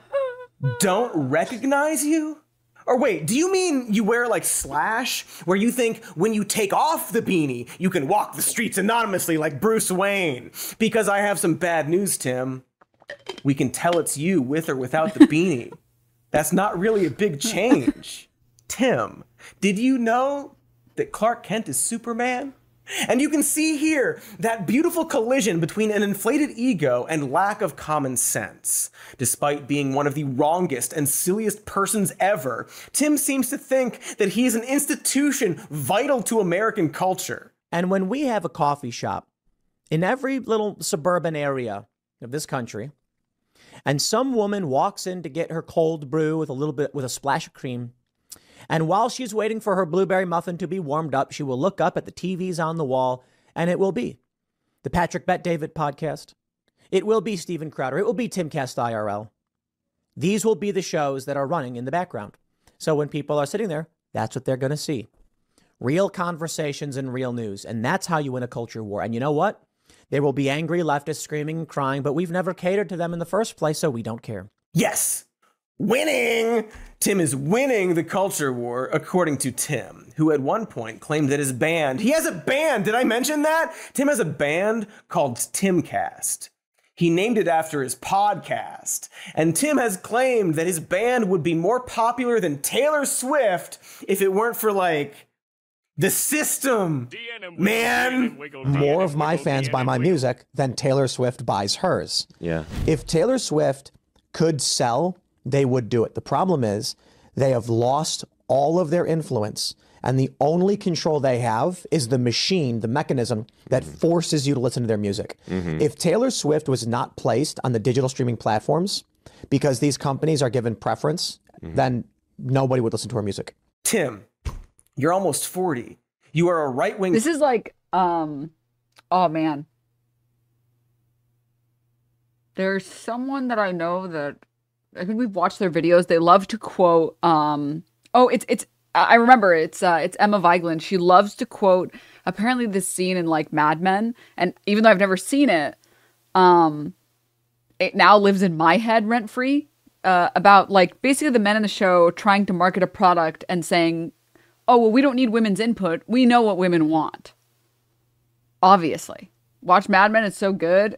don't recognize you? Or wait, do you mean you wear like Slash, where you think when you take off the beanie, you can walk the streets anonymously like Bruce Wayne? Because I have some bad news, Tim. We can tell it's you with or without the beanie. That's not really a big change. Tim, did you know that Clark Kent is Superman? And you can see here that beautiful collision between an inflated ego and lack of common sense. Despite being one of the wrongest and silliest persons ever, Tim seems to think that he is an institution vital to American culture. And when we have a coffee shop in every little suburban area of this country, and some woman walks in to get her cold brew with a splash of cream, and while she's waiting for her blueberry muffin to be warmed up, she will look up at the TVs on the wall, and it will be the Patrick Bet-David podcast. It will be Steven Crowder. It will be Timcast IRL. These will be the shows that are running in the background. So when people are sitting there, that's what they're going to see. Real conversations and real news. And that's how you win a culture war. And you know what? There will be angry leftists screaming and crying, but we've never catered to them in the first place, so we don't care. Yes. Winning! Tim is winning the culture war, according to Tim, who at one point claimed that his band... He has a band! Did I mention that? Tim has a band called Timcast. He named it after his podcast. And Tim has claimed that his band would be more popular than Taylor Swift if it weren't for, like, the system, man. More of my fans buy my music than Taylor Swift buys hers. Yeah. If Taylor Swift could sell, they would do it. The problem is they have lost all of their influence, and the only control they have is the machine, the mechanism that forces you to listen to their music. If Taylor Swift was not placed on the digital streaming platforms because these companies are given preference, then nobody would listen to her music. Tim, you're almost 40. You are a right-wing... This is like, oh man. There's someone that I know that I think we've watched their videos. They love to quote. I remember it's Emma Vigeland. She loves to quote apparently this scene in like Mad Men, and even though I've never seen it, it now lives in my head rent free. About like basically the men in the show trying to market a product and saying, "Oh well, we don't need women's input. We know what women want." Obviously, watch Mad Men. It's so good.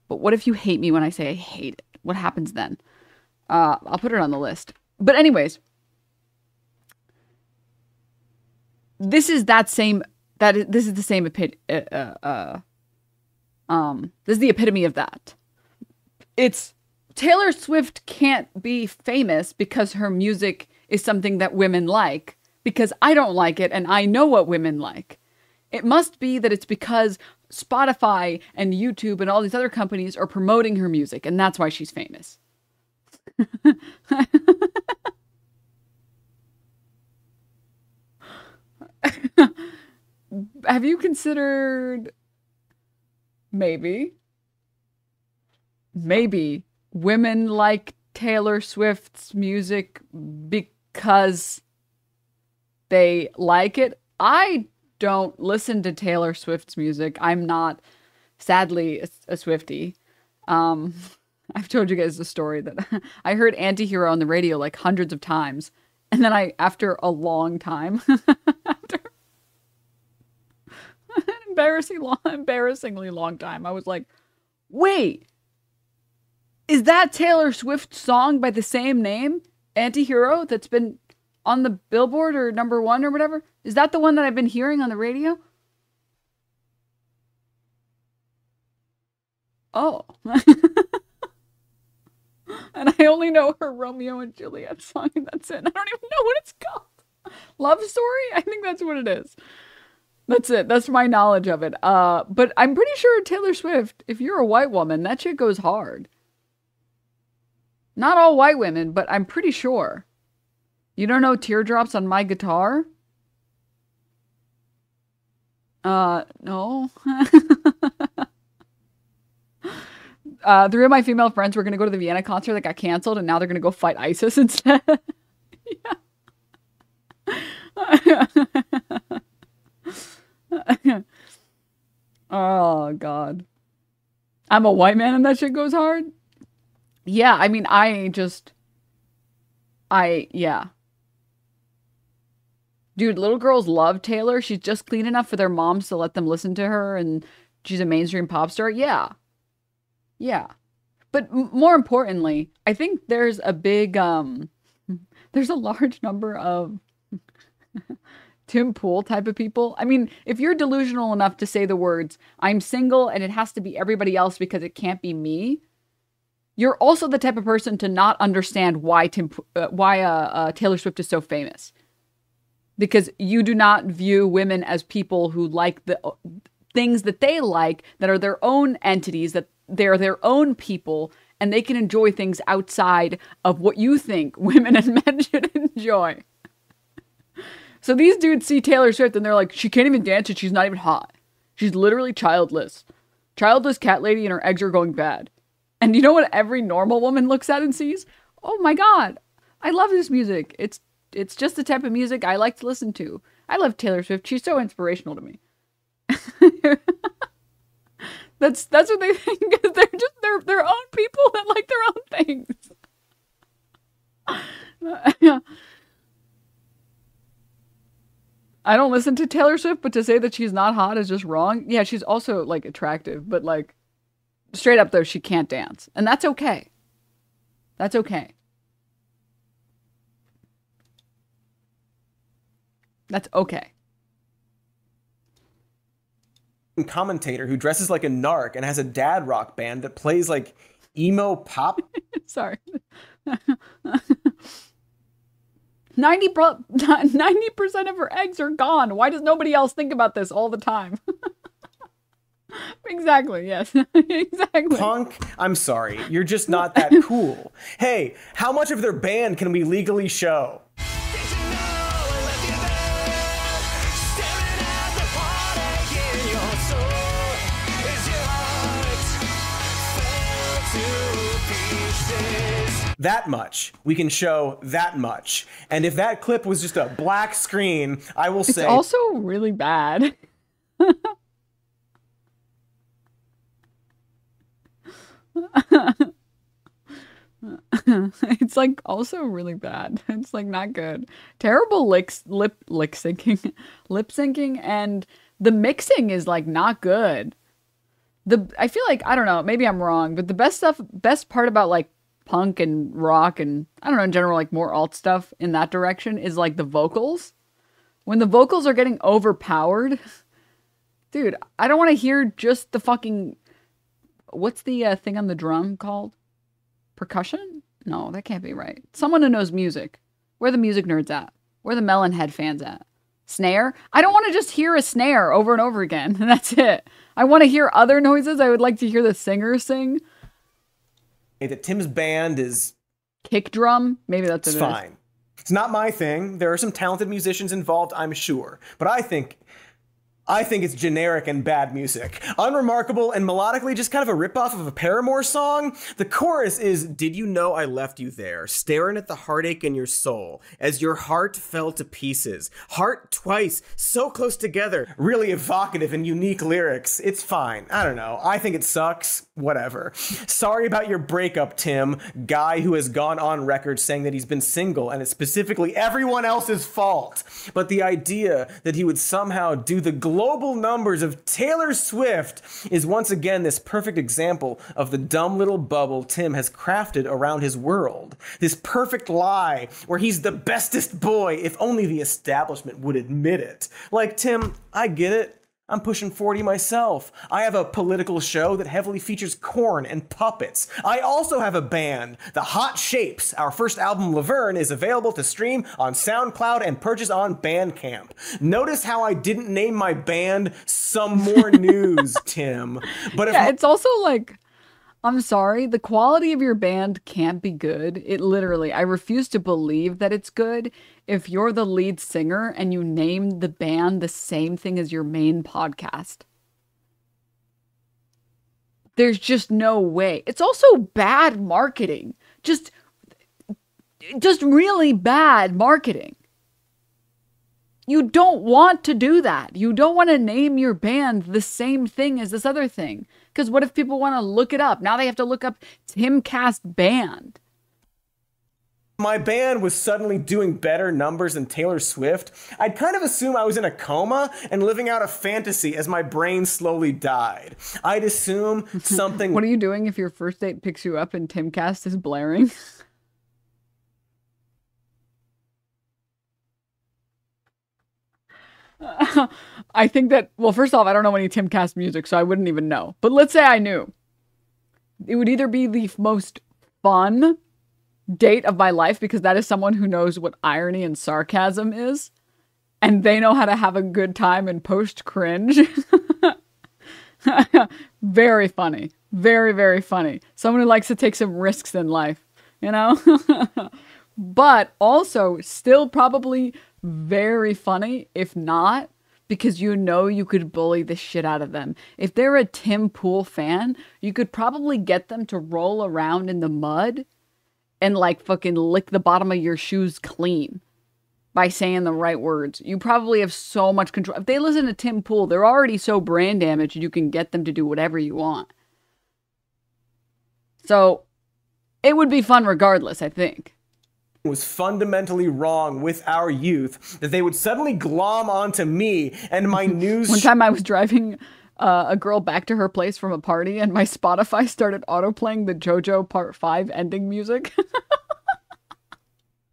But what if you hate me when I say I hate it? What happens then? I'll put it on the list. But anyways, this is the same this is the epitome of that. It's Taylor Swift can't be famous because her music is something that women like, because I don't like it and I know what women like. It must be that it's because Spotify and YouTube and all these other companies are promoting her music, and that's why she's famous. Have you considered maybe women like Taylor Swift's music because they like it? I don't listen to Taylor Swift's music. I'm not, sadly, a Swiftie. I've told you guys the story that I heard Anti-Hero on the radio like hundreds of times. And then after a long time, after an embarrassingly long time, I was like, wait, is that Taylor Swift's song by the same name, Anti-Hero, that's been on the Billboard or #1 or whatever? Is that the one that I've been hearing on the radio? Oh. And I only know her Romeo and Juliet song, and that's it. I don't even know what it's called. Love Story? I think that's what it is. That's it. That's my knowledge of it. But I'm pretty sure Taylor Swift, if you're a white woman, that shit goes hard. Not all white women, but I'm pretty sure. You don't know Teardrops on My Guitar? No. 3 of my female friends were going to go to the Vienna concert that got canceled, and now they're going to go fight ISIS instead. Oh, God. I'm a white man and that shit goes hard? Yeah, I mean, yeah. Dude, little girls love Taylor. She's just clean enough for their moms to let them listen to her, and she's a mainstream pop star. Yeah. Yeah. But more importantly, I think there's a big, there's a large number of Tim Pool type of people. I mean, if you're delusional enough to say the words, I'm single and it has to be everybody else because it can't be me, you're also the type of person to not understand why Taylor Swift is so famous. Because you do not view women as people who like the things that they like, that are their own entities, that they're their own people, and they can enjoy things outside of what you think women and men should enjoy. So these dudes see Taylor Swift and they're like, she can't even dance and she's not even hot. She's literally childless. Childless cat lady and her eggs are going bad. And you know what every normal woman looks at and sees? Oh my God, I love this music. It's just the type of music I like to listen to. I love Taylor Swift. She's so inspirational to me. That's what they think. They're just their own people that like their own things. I don't listen to Taylor Swift, but to say that she's not hot is just wrong. Yeah, she's also like attractive, but like straight up though, she can't dance, and that's okay. That's okay. That's okay. Commentator who dresses like a narc and has a dad rock band that plays like emo pop. Sorry. 90% of her eggs are gone. Why does nobody else think about this all the time? Exactly, yes. Exactly. Punk, I'm sorry. You're just not that cool. Hey, how much of their band can we legally show? that much. We can show that much. And if that clip was just a black screen, I will say... It's also really bad. It's like also really bad. It's like not good. Terrible lip syncing, and the mixing is like not good. I feel like, I don't know, maybe I'm wrong, but the best part about like punk and rock and I don't know, in general, like more alt stuff in that direction is like the vocals. When the vocals are getting overpowered, dude, I don't want to hear just the fucking, what's the thing on the drum called? Percussion? No, that can't be right. Someone who knows music. Where are the music nerds at? Where are the Melonhead fans at? Snare? I don't want to just hear a snare over and over again. That's it. I want to hear other noises. I would like to hear the singer sing. Hey, that Tim's band is... Kick drum? Maybe that's it's fine. It's not my thing. There are some talented musicians involved, I'm sure. But I think it's generic and bad music. Unremarkable and melodically just kind of a ripoff of a Paramore song. The chorus is, "Did you know I left you there, staring at the heartache in your soul, as your heart fell to pieces. Heart twice, so close together." Really evocative and unique lyrics. It's fine. I don't know. I think it sucks. Whatever. Sorry about your breakup, Tim. Guy who has gone on record saying that he's been single and it's specifically everyone else's fault. But the idea that he would somehow do the global numbers of Taylor Swift is once again this perfect example of the dumb little bubble Tim has crafted around his world. This perfect lie where he's the bestest boy if only the establishment would admit it. Like, Tim, I get it. I'm pushing 40 myself. I have a political show that heavily features corn and puppets. I also have a band, The Hot Shapes. Our first album, Laverne, is available to stream on SoundCloud and purchase on Bandcamp. Notice how I didn't name my band Some More News, Tim. But yeah, it's also like, I'm sorry, the quality of your band can't be good. It literally, I refuse to believe that it's good if you're the lead singer and you name the band the same thing as your main podcast. There's just no way. It's also bad marketing. Just really bad marketing. You don't want to do that. You don't want to name your band the same thing as this other thing. Because what if people want to look it up? Now they have to look up Timcast Band. My band was suddenly doing better numbers than Taylor Swift. I'd kind of assume I was in a coma and living out a fantasy as my brain slowly died. I'd assume something... What are you doing if your first date picks you up and Timcast is blaring? I think that, well, first off, I don't know any Timcast music, so I wouldn't even know. But let's say I knew. It would either be the most fun date of my life, because that is someone who knows what irony and sarcasm is, and they know how to have a good time and post cringe. Very funny. Very, very funny. Someone who likes to take some risks in life, you know? But also still probably very funny, if not, because you know you could bully the shit out of them. If they're a Tim Pool fan, you could probably get them to roll around in the mud and like fucking lick the bottom of your shoes clean by saying the right words. You probably have so much control. If they listen to Tim Pool, they're already so brand damaged, you can get them to do whatever you want. So it would be fun regardless, I think. Was fundamentally wrong with our youth, that they would suddenly glom onto me and my news. One time I was driving a girl back to her place from a party and my Spotify started autoplaying the JoJo Part 5 ending music.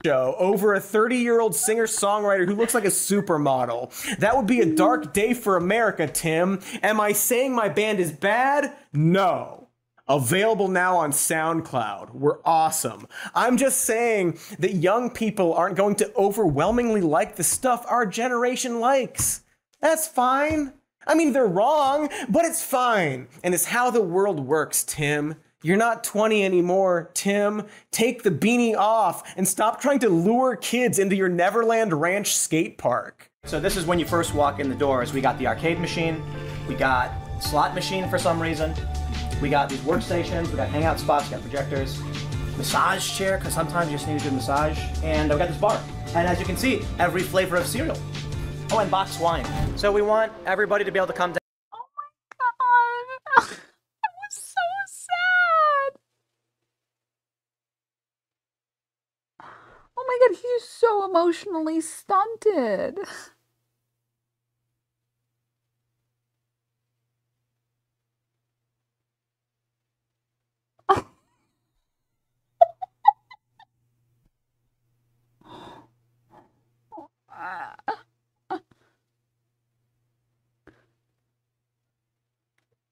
Show over a 30-year-old singer-songwriter who looks like a supermodel. That would be a dark day for America, Tim. Am I saying my band is bad? No. Available now on SoundCloud. We're awesome. I'm just saying that young people aren't going to overwhelmingly like the stuff our generation likes. That's fine. I mean, they're wrong, but it's fine. And it's how the world works, Tim. You're not 20 anymore, Tim. Take the beanie off and stop trying to lure kids into your Neverland Ranch skate park. So this is when you first walk in the doors. We got the arcade machine. We got slot machine for some reason. We got these workstations, we got hangout spots, we got projectors. massage chair, because sometimes you just need a good massage. And we got this bar. And as you can see, every flavor of cereal. Oh, and boxed wine. So we want everybody to be able to come down. Oh my god. That was so sad. Oh my god, he's so emotionally stunted.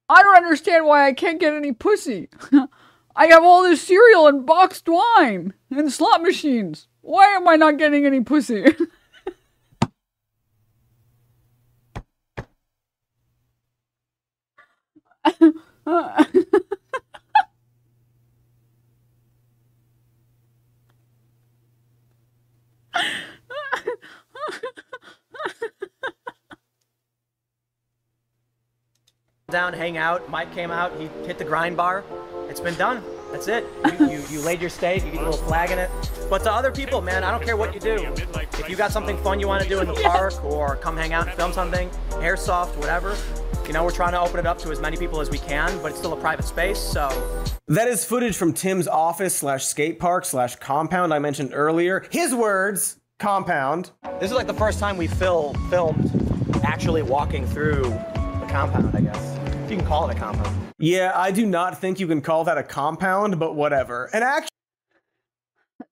I don't understand why I can't get any pussy. I have all this cereal and boxed wine and slot machines. Why am I not getting any pussy? Down, hang out. Mike came out, he hit the grind bar. It's been done. That's it. You laid your steak, you get a little flag in it. But to other people, man, I don't care what you do. If you got something fun you want to do in the park, or come hang out and film something, airsoft, whatever, you know, we're trying to open it up to as many people as we can, but it's still a private space, so. That is footage from Tim's office / skate park / compound I mentioned earlier. His words, compound. This is like the first time we filmed actually walking through the compound, I guess. If you can call it a compound. Yeah, I do not think you can call that a compound, but whatever. And actually,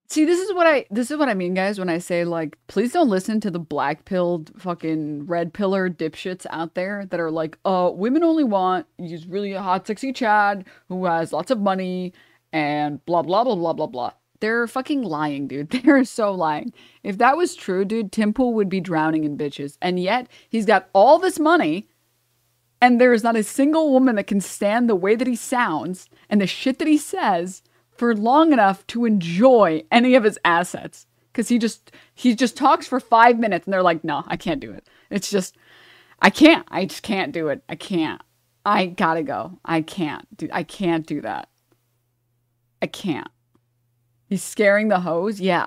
see, this is what I mean, guys, when I say, like, please don't listen to the black-pilled fucking red-pillar dipshits out there that are like, women only want, he's really a hot, sexy Chad who has lots of money and blah, blah, blah, blah, blah, blah. They're fucking lying, dude. They're so lying. If that was true, dude, Tim Pool would be drowning in bitches. And yet, he's got all this money, and there's not a single woman that can stand the way that he sounds and the shit that he says for long enough to enjoy any of his assets. Because he just talks for 5 minutes and they're like, no, I can't do it. It's just, I just can't do it. I can't. I gotta go. I can't do that. I can't. He's scaring the hoes? Yeah.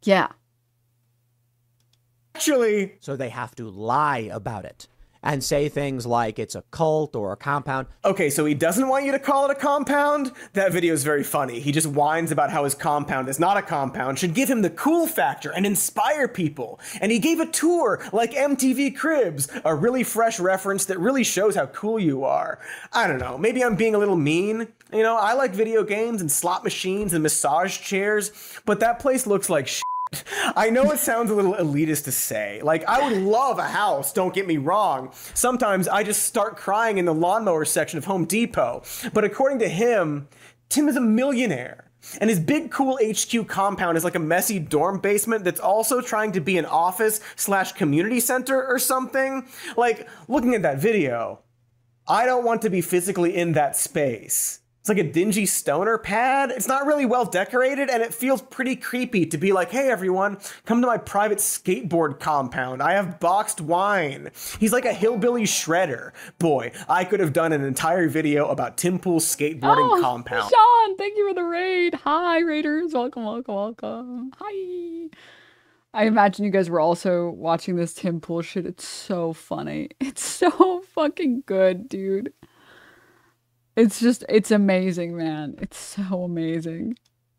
Yeah. actually. So they have to lie about it and say things like it's a cult or a compound. Okay, so he doesn't want you to call it a compound? That video is very funny. He just whines about how his compound is not a compound, should give him the cool factor and inspire people. And he gave a tour like MTV Cribs, a really fresh reference that really shows how cool you are. I don't know, maybe I'm being a little mean. You know, I like video games and slot machines and massage chairs, but that place looks like shit. I know it sounds a little elitist to say. Like, I would love a house, don't get me wrong. Sometimes I just start crying in the lawnmower section of Home Depot. But according to him, Tim is a millionaire. And his big cool HQ compound is like a messy dorm basement that's also trying to be an office / community center or something. Like, looking at that video, I don't want to be physically in that space. It's like a dingy stoner pad. It's not really well decorated, and it feels pretty creepy to be like, hey everyone, come to my private skateboard compound. I have boxed wine. He's like a hillbilly shredder. Boy, I could have done an entire video about Tim Pool's skateboarding compound. Sean, thank you for the raid. Hi, raiders. Welcome, welcome, welcome. Hi. I imagine you guys were also watching this Tim Pool shit. It's so funny. It's so fucking good, dude. It's amazing, man. It's so amazing.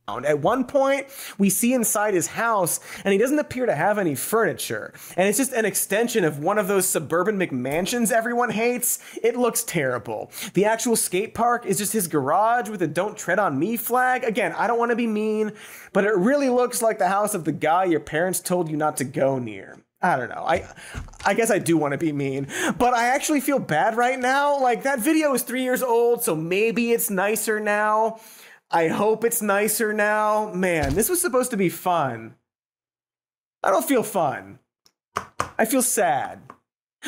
At one point, we see inside his house, and he doesn't appear to have any furniture. And it's just an extension of one of those suburban McMansions everyone hates. It looks terrible. The actual skate park is just his garage with a "Don't Tread on Me" flag. Again, I don't want to be mean, but it really looks like the house of the guy your parents told you not to go near. I don't know. I guess I do want to be mean, but I actually feel bad right now. Like, that video is 3 years old, so maybe it's nicer now. I hope it's nicer now. Man, this was supposed to be fun. I don't feel fun. I feel sad.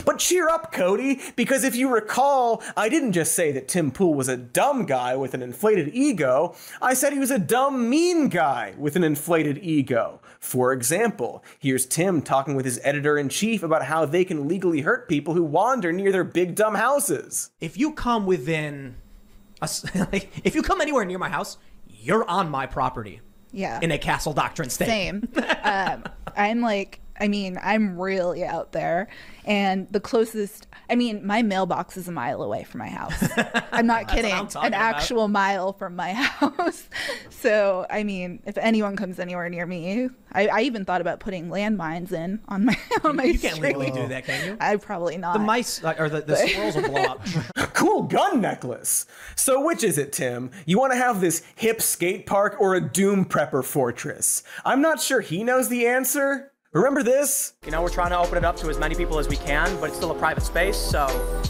But cheer up, Cody, because if you recall, I didn't just say that Tim Pool was a dumb guy with an inflated ego. I said he was a dumb, mean guy with an inflated ego. For example, here's Tim talking with his editor-in-chief about how they can legally hurt people who wander near their big, dumb houses. If you come within Like, if you come anywhere near my house, you're on my property. Yeah. In a castle doctrine state. Same. I'm like, I mean, I'm really out there. And the closest, I mean, my mailbox is a mile away from my house. I'm not kidding. An actual mile from my house. So, I mean, if anyone comes anywhere near me, I even thought about putting landmines in on my You can't legally do that, can you? I probably not. The mice or the squirrels will blow up. Cool gun necklace. So which is it, Tim? You want to have this hip skate park or a Doom Prepper fortress? I'm not sure he knows the answer. Remember this? You know, we're trying to open it up to as many people as we can, but it's still a private space, so...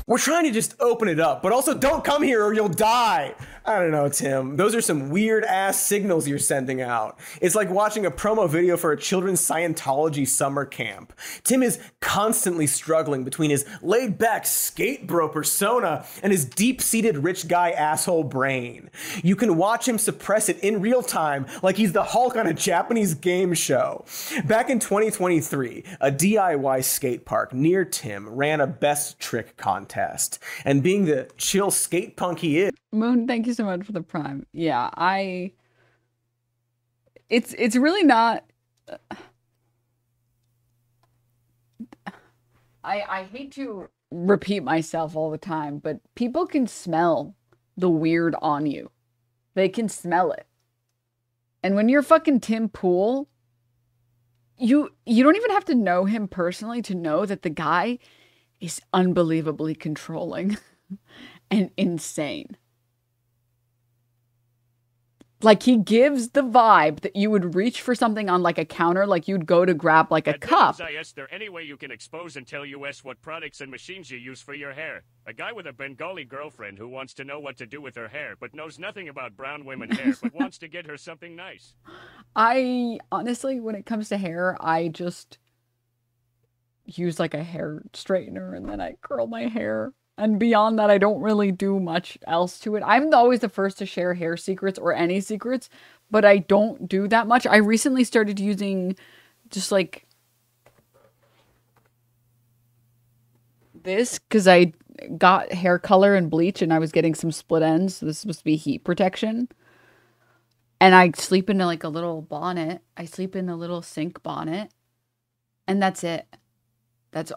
We're trying to just open it up, but also don't come here or you'll die. I don't know, Tim. Those are some weird-ass signals you're sending out. It's like watching a promo video for a children's Scientology summer camp. Tim is constantly struggling between his laid-back skate bro persona and his deep-seated rich guy asshole brain. You can watch him suppress it in real time like he's the Hulk on a Japanese game show. Back in 2023, a DIY skate park near Tim ran a best trick contest. And being the chill skate punk he is... Moon, thank you so much for the prime. Yeah, it's really not... I hate to repeat myself all the time, but people can smell the weird on you. They can smell it. And when you're fucking Tim Pool, you don't even have to know him personally to know that the guy is unbelievably controlling and insane. Like, he gives the vibe that you would reach for something on, like, a counter, like you'd go to grab, like, a cup. Is there any way you can expose and tell US what products and machines you use for your hair? A guy with a Bengali girlfriend who wants to know what to do with her hair, but knows nothing about brown women hair, but wants to get her something nice. I, honestly, when it comes to hair, I just use, like, a hair straightener, and then I curl my hair. And beyond that, I don't really do much else to it. I'm always the first to share hair secrets or any secrets, but I don't do that much. I recently started using just like this because I got hair color and bleach and I was getting some split ends. So this is supposed to be heat protection. And I sleep in like a little bonnet. I sleep in a little sink bonnet. And that's it. That's